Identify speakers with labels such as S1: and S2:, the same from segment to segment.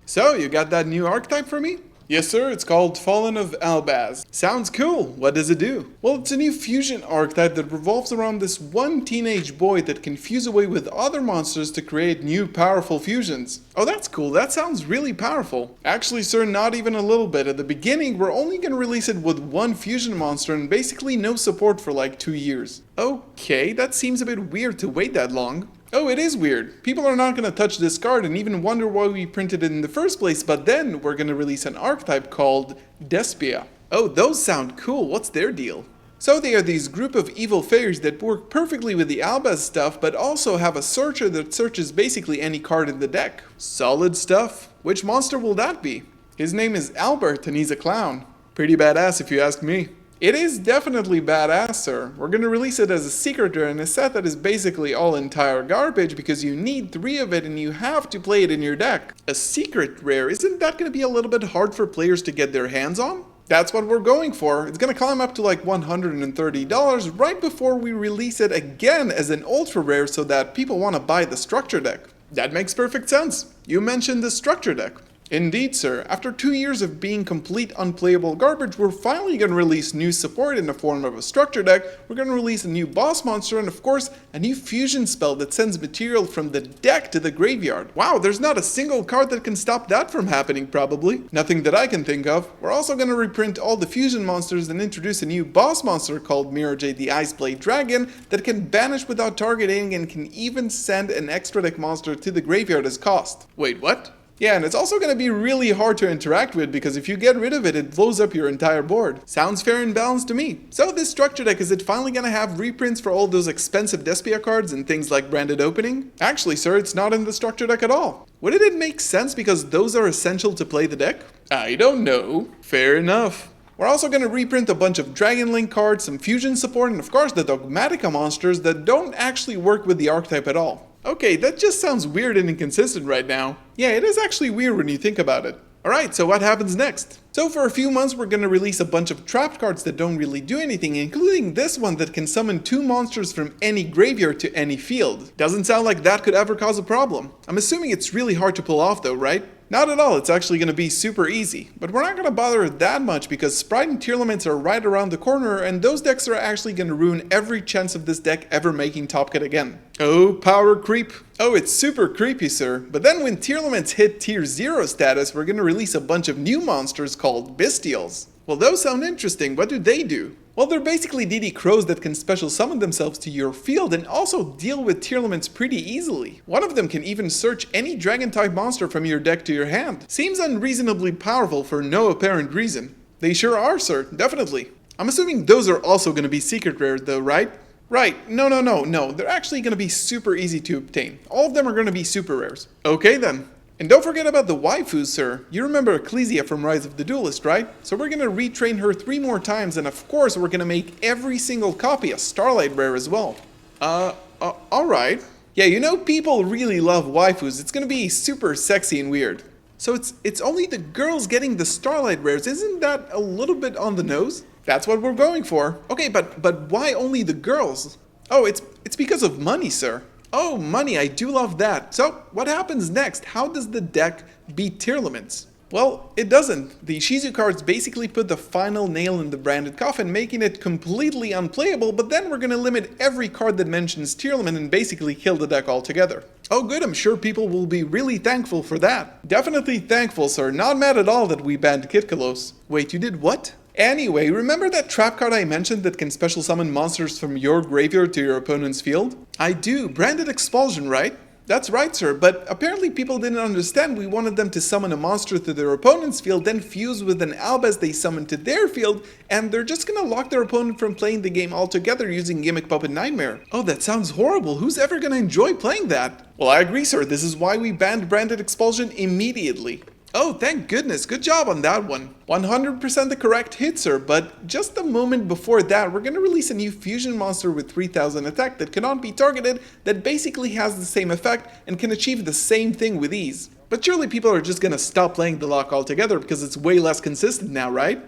S1: So, you got that new archetype for me? Yes sir, it's called Fallen of Albaz. Sounds cool. What does it do? Well, it's a new fusion archetype that revolves around this one teenage boy that can fuse away with other monsters to create new powerful fusions. Oh, that's cool. That sounds really powerful. Actually sir, not even a little bit. At the beginning, we're only gonna release it with one fusion monster and basically no support for like 2 years. Okay, that seems a bit weird to wait that long. Oh, it is weird. People are not going to touch this card and even wonder why we printed it in the first place, but then we're going to release an archetype called Despia. Oh, those sound cool. What's their deal? So they are these group of evil fairies that work perfectly with the Albaz stuff, but also have a searcher that searches basically any card in the deck. Solid stuff. Which monster will that be? His name is Albert and he's a clown. Pretty badass if you ask me. It is definitely badass, sir. We're gonna release it as a secret rare in a set that is basically all entire garbage because you need 3 of it and you have to play it in your deck. A secret rare, isn't that gonna be a little bit hard for players to get their hands on? That's what we're going for. It's gonna climb up to like $130 right before we release it again as an ultra rare so that people wanna buy the structure deck. That makes perfect sense. You mentioned the structure deck. Indeed, sir. After 2 years of being complete unplayable garbage, we're finally going to release new support in the form of a structure deck. We're going to release a new boss monster and, of course, a new fusion spell that sends material from the deck to the graveyard. Wow, there's not a single card that can stop that from happening, probably. Nothing that I can think of. We're also going to reprint all the fusion monsters and introduce a new boss monster called Mirror Jade the Iceblade Dragon that can banish without targeting and can even send an extra deck monster to the graveyard as cost. Wait, what? Yeah, and it's also going to be really hard to interact with because if you get rid of it, it blows up your entire board. Sounds fair and balanced to me. So this structure deck, is it finally going to have reprints for all those expensive Despia cards and things like branded opening? Actually, sir, it's not in the structure deck at all. Wouldn't it make sense because those are essential to play the deck? I don't know. Fair enough. We're also going to reprint a bunch of Dragon Link cards, some fusion support, and of course the Dogmatica monsters that don't actually work with the archetype at all. Okay, that just sounds weird and inconsistent right now. Yeah, it is actually weird when you think about it. Alright, so what happens next? So for a few months we're going to release a bunch of trapped cards that don't really do anything, including this one that can summon 2 monsters from any graveyard to any field. Doesn't sound like that could ever cause a problem. I'm assuming it's really hard to pull off though, right? Not at all, it's actually going to be super easy. But we're not going to bother that much because Sprite and Tearlaments are right around the corner and those decks are actually going to ruin every chance of this deck ever making top cut again. Oh, power creep. Oh, it's super creepy, sir. But then when Tearlaments hit tier 0 status, we're going to release a bunch of new monsters called Bestials. Well, those sound interesting. What do they do? Well, they're basically DD crows that can special summon themselves to your field and also deal with Tearlaments pretty easily. One of them can even search any dragon type monster from your deck to your hand. Seems unreasonably powerful for no apparent reason. They sure are, sir, definitely. I'm assuming those are also going to be secret rares though, right? Right, no, they're actually going to be super easy to obtain. All of them are going to be super rares. Okay then. And don't forget about the waifus, sir. You remember Ecclesia from Rise of the Duelist, right? So we're gonna retrain her 3 more times, and of course we're gonna make every single copy a Starlight rare as well. Alright. Yeah, you know people really love waifus. It's gonna be super sexy and weird. So it's only the girls getting the Starlight rares. Isn't that a little bit on the nose? That's what we're going for. Okay, but why only the girls? Oh, it's because of money, sir. Oh, money, I do love that. So, what happens next? How does the deck beat Tearlaments? Well, it doesn't. The Shizu cards basically put the final nail in the branded coffin, making it completely unplayable, but then we're gonna limit every card that mentions Tearlament and basically kill the deck altogether. Oh good, I'm sure people will be really thankful for that. Definitely thankful, sir. Not mad at all that we banned Kitkalos. Wait, you did what? Anyway, remember that trap card I mentioned that can special summon monsters from your graveyard to your opponent's field? I do. Branded Expulsion, right? That's right, sir, but apparently people didn't understand we wanted them to summon a monster to their opponent's field, then fuse with an Albaz they summoned to their field, and they're just gonna lock their opponent from playing the game altogether using Gimmick Puppet Nightmare. Oh, that sounds horrible. Who's ever gonna enjoy playing that? Well, I agree, sir. This is why we banned Branded Expulsion immediately. Oh, thank goodness. Good job on that one. 100% the correct hit, sir, but just a moment before that, we're going to release a new fusion monster with 3000 attack that cannot be targeted, that basically has the same effect and can achieve the same thing with ease. But surely people are just going to stop playing the lock altogether because it's way less consistent now, right?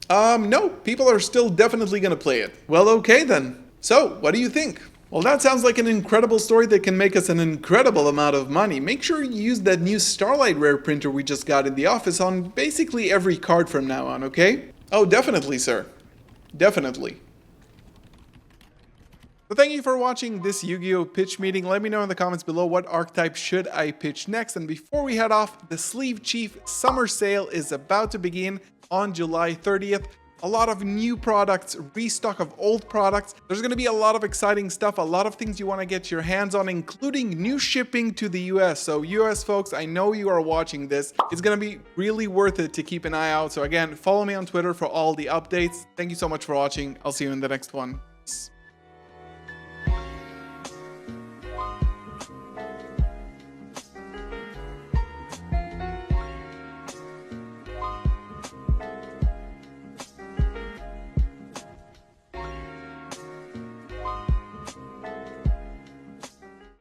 S1: No, people are still definitely going to play it. Well, okay then. So, what do you think? Well, that sounds like an incredible story that can make us an incredible amount of money. Make sure you use that new Starlight Rare printer we just got in the office on basically every card from now on, okay? Oh, definitely, sir. Definitely. So thank you for watching this Yu-Gi-Oh! Pitch meeting. Let me know in the comments below what archetype should I pitch next. And before we head off, the Sleeve Chief Summer Sale is about to begin on July 30th. A lot of new products, restock of old products. There's going to be a lot of exciting stuff, a lot of things you want to get your hands on, including new shipping to the US. So US folks, I know you are watching this. It's going to be really worth it to keep an eye out. So again, follow me on Twitter for all the updates. Thank you so much for watching. I'll see you in the next one. Peace.